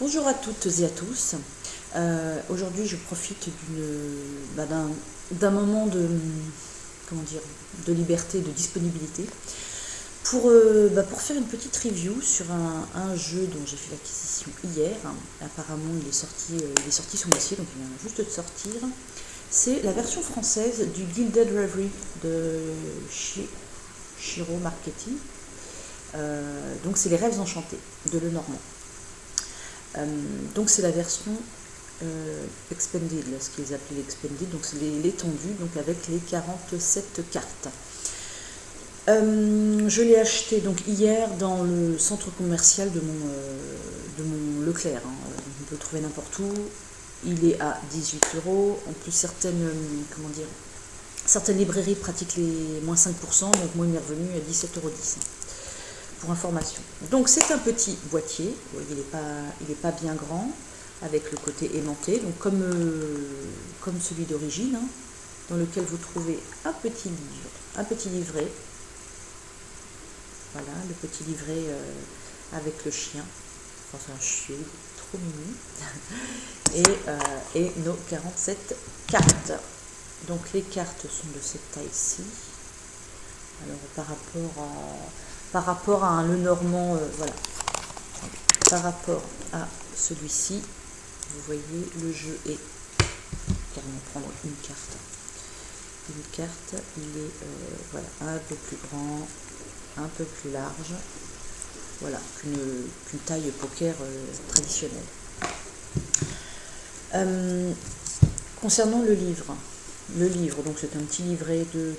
Bonjour à toutes et à tous. Aujourd'hui, je profite d'un moment de liberté, de disponibilité pour faire une petite review sur un jeu dont j'ai fait l'acquisition hier. Apparemment, il est sorti ce mois-ci, donc il vient juste de sortir. C'est la version française du Gilded Reverie de Shiro Marchetti. Donc c'est les Rêves Enchantés de Lenormand. Donc c'est la version expanded, ce qu'ils appelaient l'expanded, donc c'est l'étendue, donc avec les 47 cartes. Je l'ai acheté donc hier dans le centre commercial de mon Leclerc. On peut le trouver n'importe où. Il est à 18 €. En plus, certaines librairies pratiquent les moins 5%, donc moi il m'est revenu à 17,10 € pour information. Donc c'est un petit boîtier, il n'est pas bien grand, avec le côté aimanté, donc comme celui d'origine, dans lequel vous trouvez un petit livret. Voilà, le petit livret avec le chien. Enfin, c'est un chiot, trop mignon. Et nos 47 cartes. Donc les cartes sont de cette taille-ci. Alors par rapport à un Lenormand, voilà. Par rapport à celui-ci, vous voyez, le jeu est carrément prendre une carte. Une carte, il est voilà, un peu plus grand, un peu plus large, voilà, qu'une taille poker traditionnelle. Concernant le livre, donc c'est un petit livret de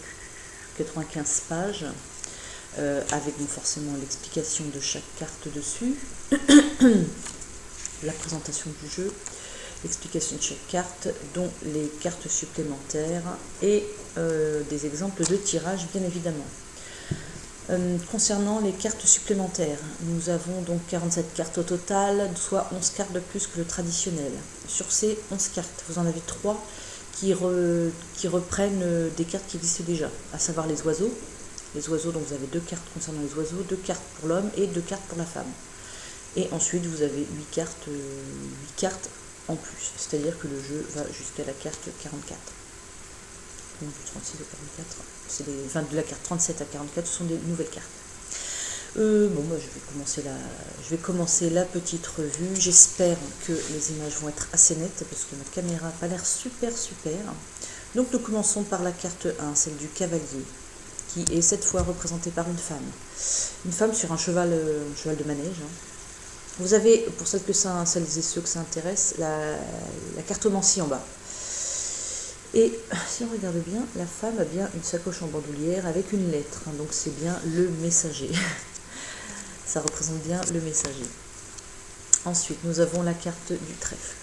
95 pages, avec donc forcément l'explication de chaque carte dessus, la présentation du jeu, l'explication de chaque carte, dont les cartes supplémentaires et des exemples de tirage bien évidemment. Concernant les cartes supplémentaires, nous avons donc 47 cartes au total, soit 11 cartes de plus que le traditionnel. Sur ces 11 cartes, vous en avez 3 qui reprennent des cartes qui existent déjà, à savoir les oiseaux. Les oiseaux, donc vous avez 2 cartes concernant les oiseaux, 2 cartes pour l'homme et 2 cartes pour la femme. Et ensuite, vous avez 8 cartes en plus, c'est-à-dire que le jeu va jusqu'à la carte 44. Donc 36 à 44, de la carte 37 à 44, ce sont des nouvelles cartes. Moi je vais commencer la petite revue. J'espère que les images vont être assez nettes parce que ma caméra n'a pas l'air super. Donc nous commençons par la carte 1, celle du cavalier, qui est cette fois représentée par une femme. Une femme sur un cheval de manège. Vous avez, pour celles et ceux que ça intéresse, la cartomancie en bas. Et si on regarde bien, la femme a bien une sacoche en bandoulière avec une lettre. Donc c'est bien le messager. Ça représente bien le messager. Ensuite, nous avons la carte du trèfle.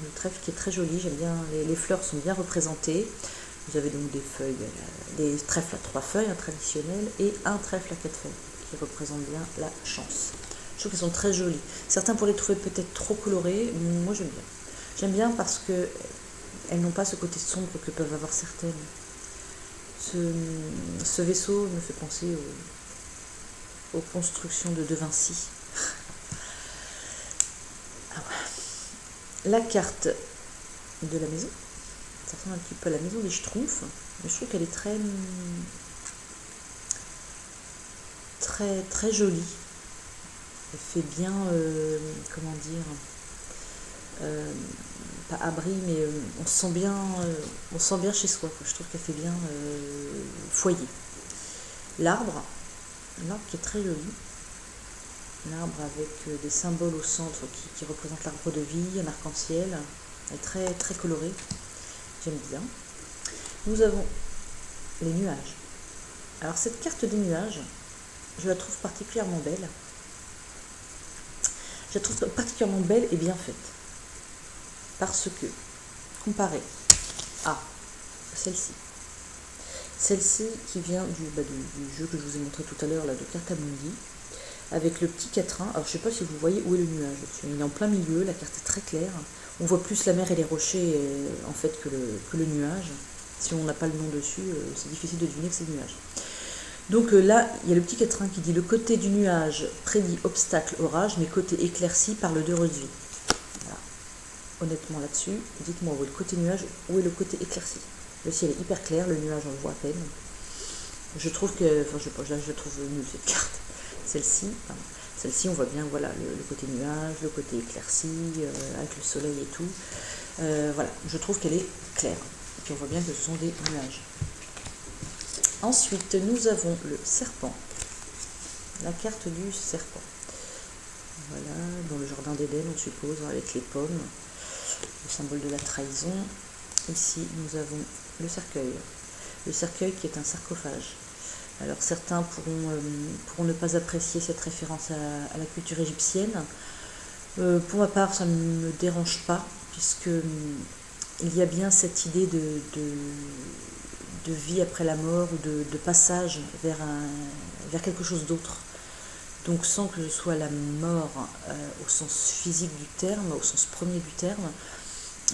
Le trèfle qui est très joli, j'aime bien, les fleurs sont bien représentées. Vous avez donc des feuilles, des trèfles à 3 feuilles, un traditionnel, et un trèfle à 4 feuilles, qui représente bien la chance. Je trouve qu'elles sont très jolies. Certains pourraient les trouver peut-être trop colorées, moi j'aime bien. J'aime bien parce que elles n'ont pas ce côté sombre que peuvent avoir certaines. Ce vaisseau me fait penser aux constructions de Vinci. La carte de la maison, ça ressemble un petit peu à la maison des Schtroumpfs, mais je trouve qu'elle est très jolie. Elle fait bien, pas abri, mais on se sent bien chez soi. Je trouve qu'elle fait bien foyer. L'arbre qui est très joli. L'arbre avec des symboles au centre qui représentent l'arbre de vie, un arc-en-ciel. Elle est très colorée. J'aime bien. Nous avons les nuages. Alors cette carte des nuages, je la trouve particulièrement belle. Je la trouve particulièrement belle et bien faite. Parce que, comparée à celle-ci qui vient du jeu que je vous ai montré tout à l'heure, là, de Cartamundi, avec le petit quatrain. Alors je ne sais pas si vous voyez où est le nuage. Il est en plein milieu, la carte est très claire. On voit plus la mer et les rochers en fait que le nuage. Si on n'a pas le nom dessus, c'est difficile de deviner que c'est le nuage. Donc là, il y a le petit quatrain qui dit: le côté du nuage prédit obstacle, orage, mais côté éclairci parle d'heureuse vie. Voilà. Honnêtement là-dessus, dites-moi où est le côté nuage, où est le côté éclairci. Le ciel est hyper clair, le nuage on le voit à peine. Je trouve que, enfin je trouve nulle cette carte. Celle-ci on voit bien, voilà, le côté nuage, le côté éclairci, avec le soleil et tout. Voilà, je trouve qu'elle est claire. Et puis on voit bien que ce sont des nuages. Ensuite, nous avons le serpent, la carte du serpent. Voilà, dans le jardin d'Éden, on suppose, avec les pommes, le symbole de la trahison. Ici, nous avons le cercueil qui est un sarcophage. Alors certains pourront ne pas apprécier cette référence à la culture égyptienne. Pour ma part, ça ne me dérange pas, puisque il y a bien cette idée de vie après la mort, ou de passage vers quelque chose d'autre. Donc sans que ce soit la mort au sens physique du terme, au sens premier du terme,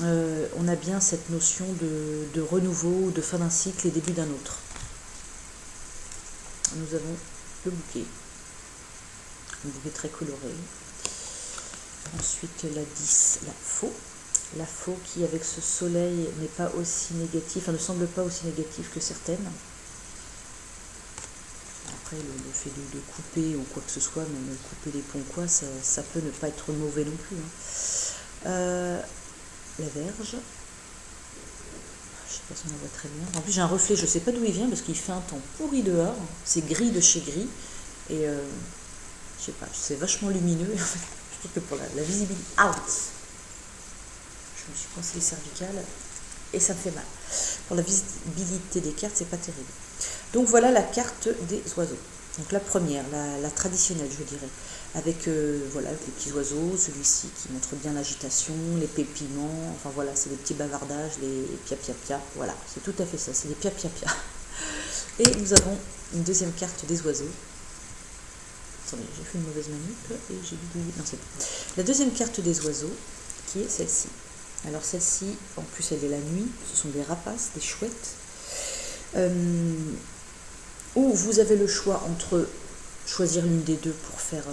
on a bien cette notion de renouveau, de fin d'un cycle et début d'un autre. Nous avons le bouquet, un bouquet très coloré. Ensuite la 10, la faux. La faux qui, avec ce soleil, n'est pas aussi négatif, enfin ne semble pas aussi négatif que certaines. Après, le fait de couper ou quoi que ce soit, même couper les ponts, quoi, ça peut ne pas être mauvais non plus. La verge. Je sais pas si on la voit très bien. En plus, j'ai un reflet, je sais pas d'où il vient parce qu'il fait un temps pourri dehors. C'est gris de chez gris. Et je sais pas, c'est vachement lumineux. Je trouve que pour la visibilité. Out! Je me suis coincée les cervicales et ça me fait mal. Pour la visibilité des cartes, c'est pas terrible. Donc voilà la carte des oiseaux. Donc la première, la traditionnelle, je dirais, avec voilà, les petits oiseaux, celui-ci qui montre bien l'agitation, les pépiments, enfin voilà, c'est les petits bavardages, les pia-pia-pia, voilà, c'est tout à fait ça, c'est les pia-pia-pia. Et nous avons une deuxième carte des oiseaux. Attendez, j'ai fait une mauvaise manip et j'ai bidouillé. Non, c'est bon. La deuxième carte des oiseaux, qui est celle-ci. Alors celle-ci, en plus elle est la nuit, ce sont des rapaces, des chouettes. Où vous avez le choix entre choisir l'une des deux pour faire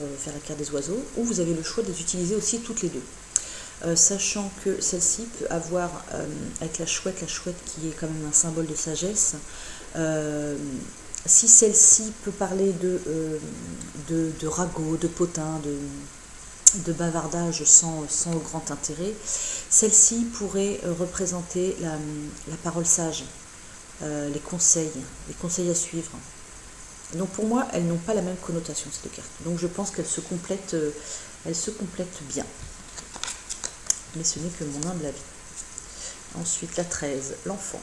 la carte des oiseaux, ou vous avez le choix de les utiliser aussi toutes les deux. Sachant que celle-ci peut avoir, avec la chouette qui est quand même un symbole de sagesse, si celle-ci peut parler de ragots, de potins, de bavardage sans grand intérêt, celle-ci pourrait représenter la parole sage, les conseils à suivre. Donc pour moi, elles n'ont pas la même connotation, ces deux cartes. Donc je pense qu'elles se complètent bien. Mais ce n'est que mon humble avis. Ensuite, la 13, l'enfant.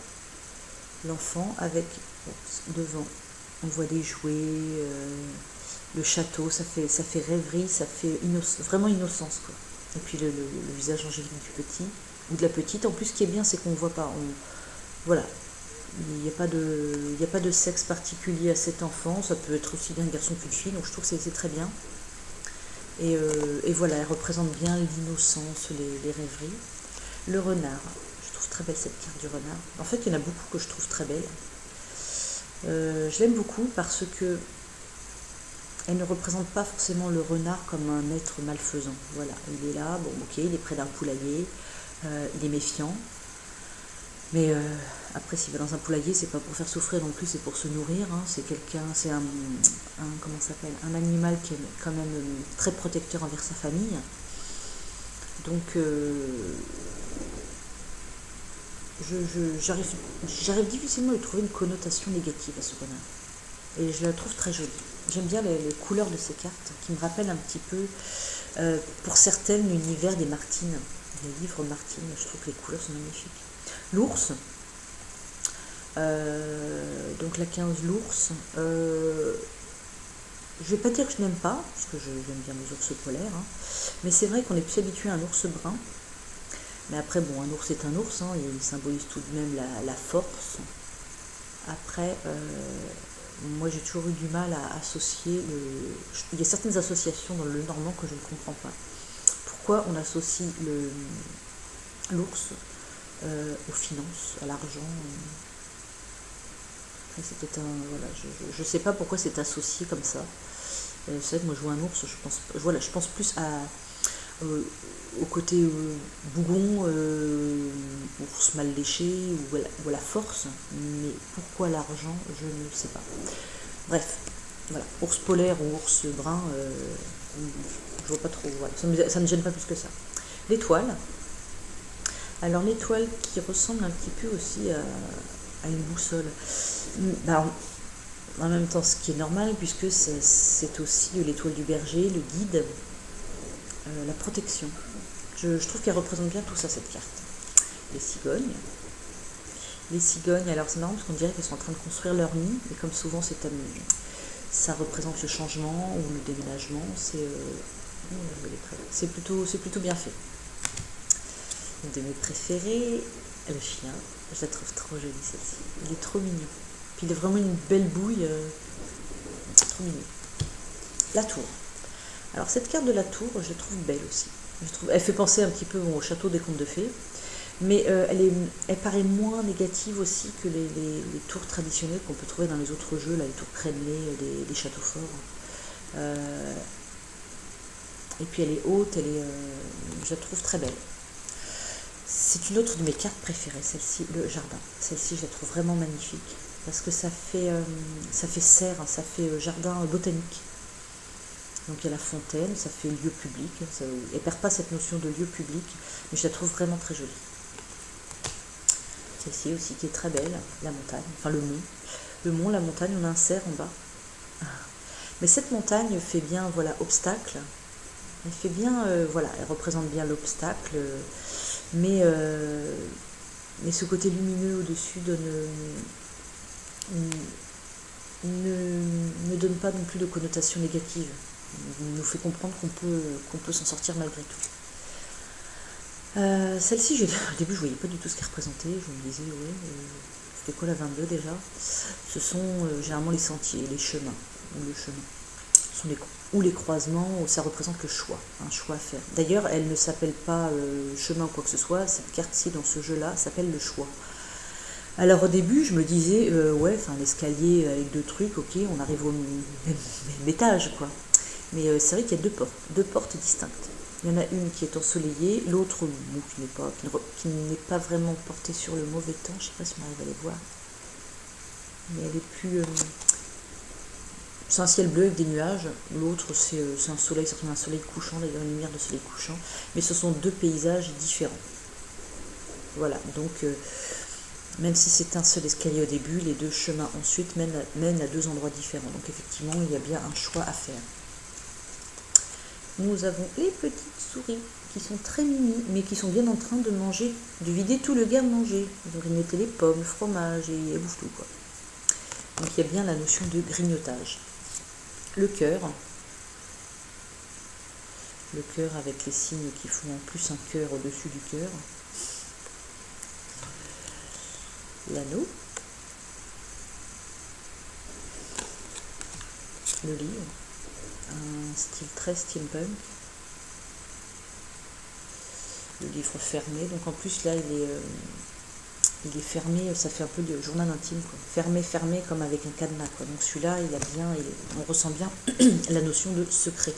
L'enfant avec, devant, on voit des jouets, le château, ça fait rêverie, ça fait vraiment innocence, quoi. Et puis le visage angélique du petit, ou de la petite. En plus, ce qui est bien, c'est qu'on ne voit pas. Voilà. Il n'y a pas de sexe particulier à cet enfant, ça peut être aussi bien un garçon qu'une fille, donc je trouve que c'est très bien. Et voilà, elle représente bien l'innocence, les rêveries. Le renard, je trouve très belle cette carte du renard. En fait, il y en a beaucoup que je trouve très belle. Je l'aime beaucoup parce que elle ne représente pas forcément le renard comme un être malfaisant. Voilà, il est là, bon ok, il est près d'un poulailler, il est méfiant. Mais après, s'il va dans un poulailler, c'est pas pour faire souffrir non plus, c'est pour se nourrir. Hein. C'est un animal qui est quand même très protecteur envers sa famille. Donc, j'arrive difficilement à lui trouver une connotation négative à ce renard. Et je la trouve très jolie. J'aime bien les couleurs de ces cartes, qui me rappellent un petit peu, pour certaines, l'univers des Martines, les livres Martine. Je trouve que les couleurs sont magnifiques. L'ours, donc la 15, l'ours, je vais pas dire que je n'aime pas, parce que j'aime bien les ours polaires, hein, mais c'est vrai qu'on est plus habitué à un ours brun. Mais après, bon, un ours est un ours, hein, il symbolise tout de même la force. Après, moi j'ai toujours eu du mal à associer il y a certaines associations dans le normand que je ne comprends pas. Pourquoi on associe l'ours aux finances, à l'argent, Après, c'est peut-être un. Voilà, je sais pas pourquoi c'est associé comme ça. C'est vrai que moi, je vois un ours, je pense plus au côté bougon, ours mal léché, ou à la force. Mais pourquoi l'argent, je ne sais pas. Bref, voilà. Ours polaire ou ours brun, je vois pas trop. Voilà. Ça me gêne pas plus que ça. L'étoile. Alors l'étoile qui ressemble un petit peu aussi à une boussole. Bah, en même temps, ce qui est normal, puisque c'est aussi l'étoile du berger, le guide, la protection. Je trouve qu'elle représente bien tout ça, cette carte. Les cigognes. Les cigognes, alors c'est marrant parce qu'on dirait qu'elles sont en train de construire leur nid, et comme souvent ça représente le changement ou le déménagement, c'est plutôt bien fait. Une de mes préférées, le chien. Je la trouve trop jolie celle-ci. Il est trop mignon. Puis il a vraiment une belle bouille. Trop mignon. La tour. Alors cette carte de la tour, je la trouve belle aussi. Elle fait penser un petit peu au château des contes de fées. Mais elle paraît moins négative aussi que les tours traditionnelles qu'on peut trouver dans les autres jeux, là, les tours crénelées, les châteaux forts. Et puis elle est haute, je la trouve très belle. C'est une autre de mes cartes préférées, celle-ci, le jardin. Celle-ci, je la trouve vraiment magnifique parce que ça fait serre, ça fait jardin botanique. Donc il y a la fontaine, ça fait lieu public. Elle ne perd pas cette notion de lieu public, mais je la trouve vraiment très jolie. Celle-ci aussi qui est très belle, la montagne, enfin le mont. Le mont, la montagne, on a un cerf en bas. Mais cette montagne fait bien, voilà, obstacle. Elle fait bien, voilà, elle représente bien l'obstacle. Mais ce côté lumineux au-dessus ne donne pas non plus de connotation négative. Il nous fait comprendre qu'on peut s'en sortir malgré tout. Celle-ci, au début, je voyais pas du tout ce qu'elle représentait. Je me disais, ouais, c'était quoi la 22 déjà? Ce sont généralement les sentiers, les chemins, ou le chemin. Ou les croisements, où ça représente le choix, un choix à faire. D'ailleurs, elle ne s'appelle pas chemin ou quoi que ce soit, cette carte-ci dans ce jeu-là s'appelle le choix. Alors au début, je me disais, ouais, enfin l'escalier avec deux trucs, ok, on arrive au même étage, quoi. Mais c'est vrai qu'il y a deux portes distinctes. Il y en a une qui est ensoleillée, l'autre qui n'est pas vraiment portée sur le mauvais temps, je ne sais pas si on arrive à les voir. Mais elle est plus... c'est un ciel bleu avec des nuages, l'autre c'est un soleil, certainement un soleil couchant, d'ailleurs une lumière de soleil couchant, mais ce sont deux paysages différents. Voilà, donc même si c'est un seul escalier au début, les deux chemins ensuite mènent à deux endroits différents. Donc effectivement, il y a bien un choix à faire. Nous avons les petites souris qui sont très mini, mais qui sont bien en train de manger, de vider tout le garde-manger. Donc ils mettaient les pommes, le fromage et elles bouffent tout, quoi. Donc il y a bien la notion de grignotage. Le cœur avec les signes qui font en plus un cœur au-dessus du cœur. L'anneau. Le livre. Un style très steampunk. Le livre fermé. Donc en plus là il est fermé, ça fait un peu de journal intime, quoi. Fermé comme avec un cadenas, quoi. Donc celui-là, on ressent bien la notion de secret.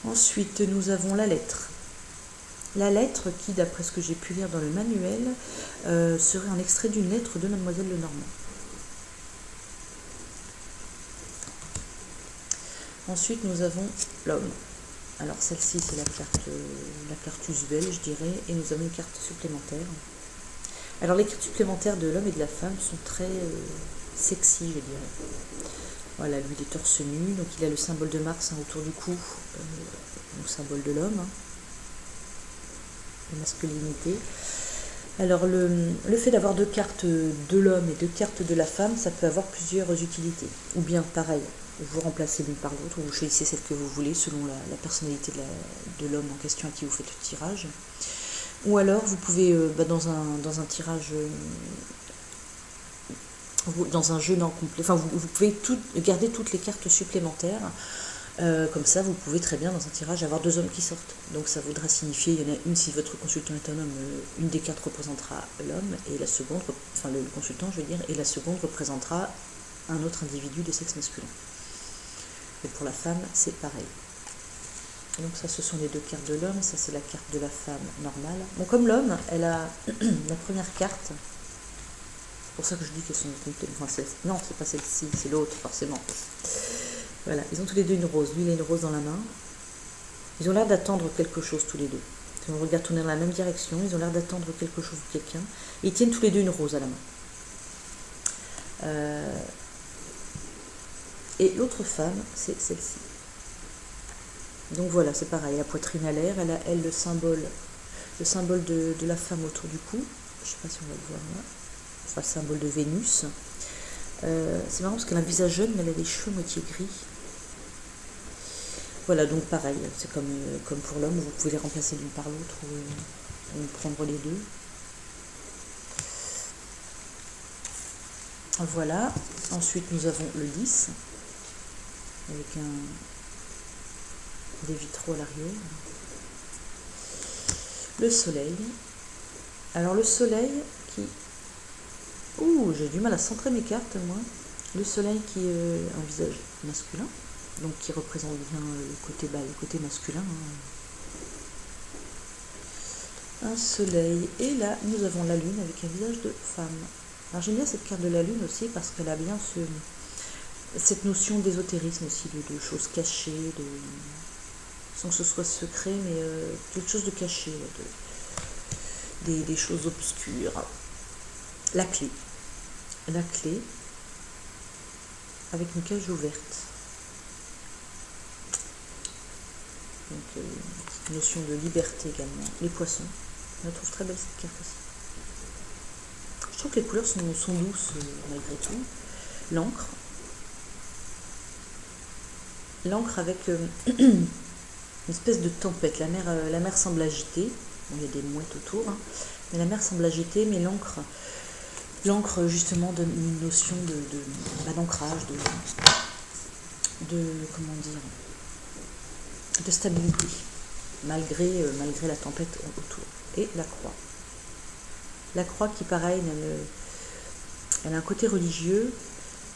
Ensuite, nous avons la lettre. La lettre qui, d'après ce que j'ai pu lire dans le manuel, serait un extrait d'une lettre de Mademoiselle Lenormand. Ensuite, nous avons l'homme. Alors celle-ci, c'est la carte usuelle, je dirais, et nous avons une carte supplémentaire. Alors les cartes supplémentaires de l'homme et de la femme sont très sexy, je dirais. Voilà, lui il est torse nu, donc il a le symbole de Mars autour du cou, le symbole de l'homme, la masculinité. Alors le fait d'avoir deux cartes de l'homme et deux cartes de la femme, ça peut avoir plusieurs utilités. Ou bien pareil, vous remplacez l'une par l'autre, ou vous choisissez celle que vous voulez selon la personnalité de l'homme en question à qui vous faites le tirage. Ou alors vous pouvez, dans un tirage, dans un jeu non complet, enfin vous pouvez garder toutes les cartes supplémentaires Comme ça, vous pouvez très bien dans un tirage avoir 2 hommes qui sortent. Donc ça voudra signifier, il y en a une, si votre consultant est un homme, une des cartes représentera l'homme, et la seconde, enfin le consultant je veux dire, et la seconde représentera un autre individu de sexe masculin. Et pour la femme, c'est pareil. Donc ça, ce sont les 2 cartes de l'homme, ça c'est la carte de la femme normale. Bon, comme l'homme, elle a la première carte, c'est pour ça que je dis qu'elles sont... Enfin, non, c'est pas celle-ci, c'est l'autre, forcément. Voilà, ils ont tous les 2 une rose. Lui, il a une rose dans la main. Ils ont l'air d'attendre quelque chose, tous les 2. Ils ont le regard tourné dans la même direction, ils ont l'air d'attendre quelque chose ou quelqu'un. Et ils tiennent tous les 2 une rose à la main. Et l'autre femme, c'est celle-ci. Donc voilà, c'est pareil, la poitrine à l'air, elle a, elle, le symbole de la femme autour du cou. Je ne sais pas si on va le voir là. Enfin, le symbole de Vénus. C'est marrant parce qu'elle a un visage jeune, mais elle a des cheveux moitié gris. Voilà, donc pareil, c'est comme pour l'homme, vous pouvez les remplacer l'une par l'autre ou prendre les 2. Voilà, ensuite nous avons le 10, avec des vitraux à l'arrière. Le soleil. Alors le soleil qui... Ouh, j'ai du mal à centrer mes cartes, moi. Le soleil qui est un visage masculin, donc qui représente bien le côté masculin. Un soleil. Et là, nous avons la lune avec un visage de femme. Alors j'aime bien cette carte de la lune aussi parce qu'elle a bien cette notion d'ésotérisme aussi, de choses cachées, sans que ce soit secret, mais quelque chose de caché, des choses obscures. La clé avec une cage ouverte. Donc une notion de liberté également. Les poissons, je la trouve très belle cette carte aussi. Je trouve que les couleurs sont douces malgré tout. L'encre avec une espèce de tempête. La mer semble agitée. Bon, il y a des mouettes autour, hein, mais la mer semble agitée, mais l'encre justement donne une notion d'ancrage, comment dire, de stabilité, malgré la tempête autour. Et la croix. La croix qui, pareil, elle a un côté religieux,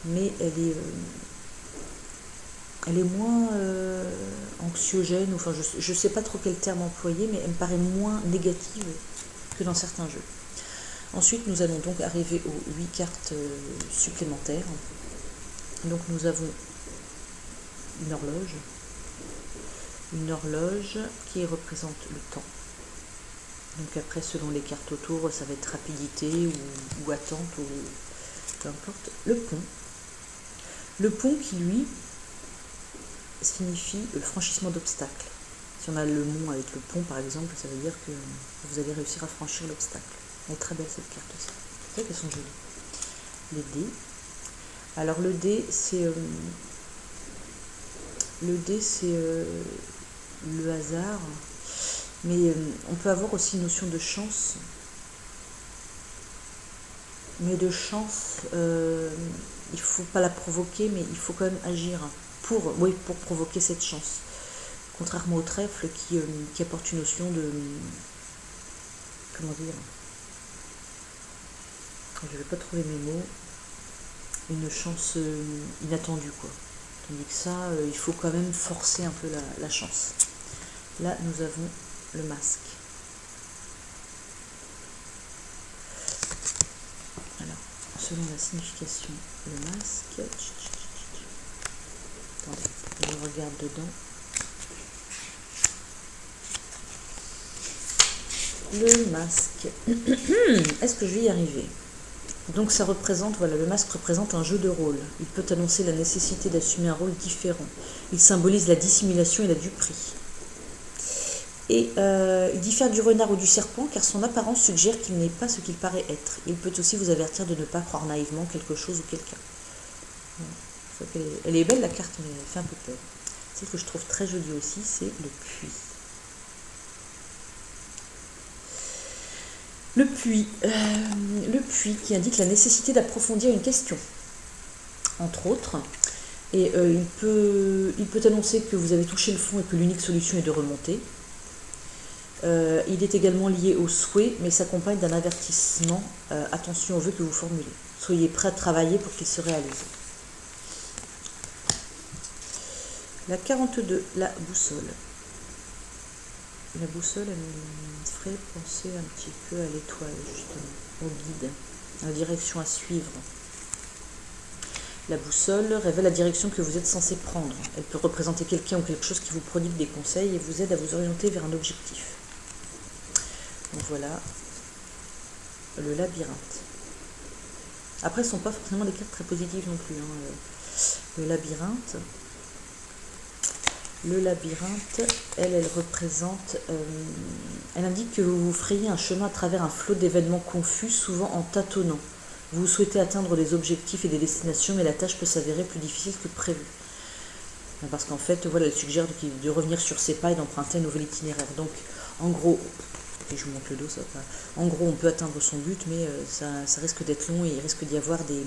mais elle est moins anxiogène, enfin je ne sais pas trop quel terme employer, mais elle me paraît moins négative que dans certains jeux. Ensuite, nous allons donc arriver aux 8 cartes supplémentaires. Donc nous avons une horloge qui représente le temps. Donc après, selon les cartes autour, ça va être rapidité ou attente, ou peu importe. Le pont qui, lui, signifie le franchissement d'obstacles. Si on a le mont avec le pont, par exemple, ça veut dire que vous allez réussir à franchir l'obstacle. Elle est très belle cette carte aussi. C'est vrai qu'elles sont jolies. Les dés. Alors le dé, c'est le hasard, mais on peut avoir aussi une notion de chance. Mais de chance, il ne faut pas la provoquer, mais il faut quand même agir pour provoquer cette chance. Contrairement au trèfle qui apporte une notion de... Comment dire ? Je ne vais pas trouver mes mots. Une chance inattendue, quoi. Tandis que ça, il faut quand même forcer un peu la chance. Là, nous avons le masque. Alors, selon la signification, le masque... Attendez, je regarde dedans. Le masque. Est-ce que je vais y arriver ? Donc ça représente, voilà, le masque représente un jeu de rôle. Il peut annoncer la nécessité d'assumer un rôle différent. Il symbolise la dissimulation et la duperie. Et il diffère du renard ou du serpent car son apparence suggère qu'il n'est pas ce qu'il paraît être. Il peut aussi vous avertir de ne pas croire naïvement quelque chose ou quelqu'un. Elle est belle la carte, mais elle fait un peu peur. Celle que je trouve très jolie aussi, c'est le puits. Le puits qui indique la nécessité d'approfondir une question. Entre autres, Et il peut annoncer que vous avez touché le fond et que l'unique solution est de remonter. Il est également lié au souhait, mais s'accompagne d'un avertissement. Attention aux vœux que vous formulez. Soyez prêt à travailler pour qu'ils se réalisent. La 42, la boussole. La boussole, elle me ferait penser un petit peu à l'étoile, justement, au guide, à la direction à suivre. La boussole révèle la direction que vous êtes censé prendre. Elle peut représenter quelqu'un ou quelque chose qui vous prodigue des conseils et vous aide à vous orienter vers un objectif. Donc voilà, le labyrinthe. Après, ce ne sont pas forcément des cartes très positives non plus. Le labyrinthe, elle représente, elle indique que vous vous frayez un chemin à travers un flot d'événements confus, souvent en tâtonnant. Vous souhaitez atteindre des objectifs et des destinations, mais la tâche peut s'avérer plus difficile que prévu. Parce qu'en fait, voilà, elle suggère de revenir sur ses pas et d'emprunter un nouvel itinéraire. Donc, en gros, et je vous montre le dos, ça va. En gros, on peut atteindre son but, mais ça risque d'être long et il risque d'y avoir des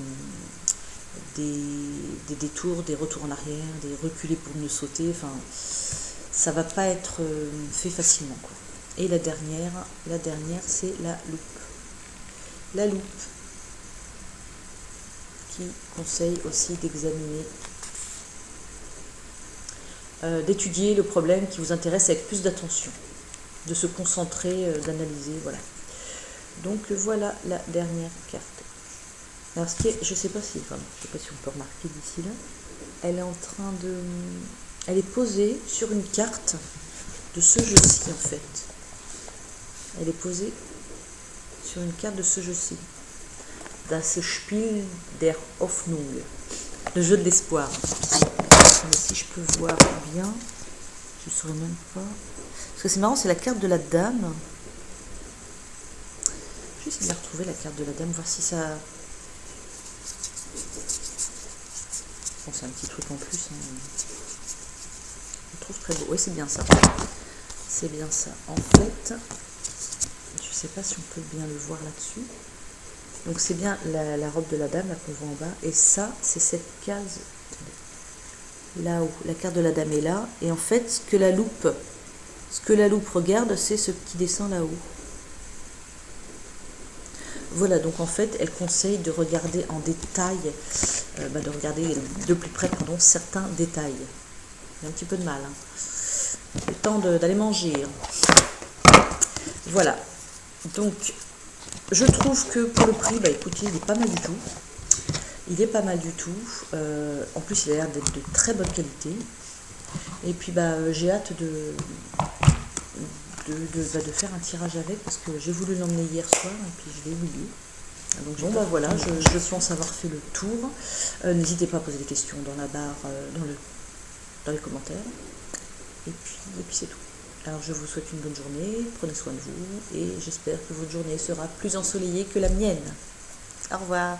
détours, des retours en arrière, des reculés pour mieux sauter. Enfin, ça va pas être fait facilement, quoi. Et la dernière, c'est la loupe. La loupe qui conseille aussi d'examiner, d'étudier le problème qui vous intéresse avec plus d'attention, de se concentrer, d'analyser, voilà. Donc voilà la dernière carte. Alors ce qui est, je sais pas si on peut remarquer d'ici là, elle est posée sur une carte de ce jeu-ci en fait. Elle est posée sur une carte de ce jeu-ci. Das Spiel der Hoffnung, le jeu de l'espoir. Mais si je peux voir bien, je ne saurais même pas. Parce que c'est marrant, c'est la carte de la dame. Je vais essayer de la retrouver, la carte de la dame, voir si ça. Bon, c'est un petit truc en plus. Je trouve très beau. Oui, c'est bien ça. C'est bien ça. En fait, je ne sais pas si on peut bien le voir là-dessus. Donc c'est bien la robe de la dame là qu'on voit en bas. Et ça, c'est cette case là-haut. La carte de la dame est là. Et en fait, ce que la loupe regarde, c'est ce qui descend là-haut. Voilà, donc en fait, elle conseille de regarder en détail, de regarder de plus près, certains détails. J'ai un petit peu de mal. Le temps d'aller manger. Voilà. Donc, je trouve que pour le prix, écoutez, il est pas mal du tout. En plus, il a l'air d'être de très bonne qualité. Et puis, j'ai hâte de faire un tirage avec, parce que j'ai voulu l'emmener hier soir et puis je l'ai oublié. Donc voilà, je pense avoir fait le tour. N'hésitez pas à poser des questions dans la barre, dans les commentaires. Et puis c'est tout. Alors je vous souhaite une bonne journée, prenez soin de vous et j'espère que votre journée sera plus ensoleillée que la mienne. Au revoir.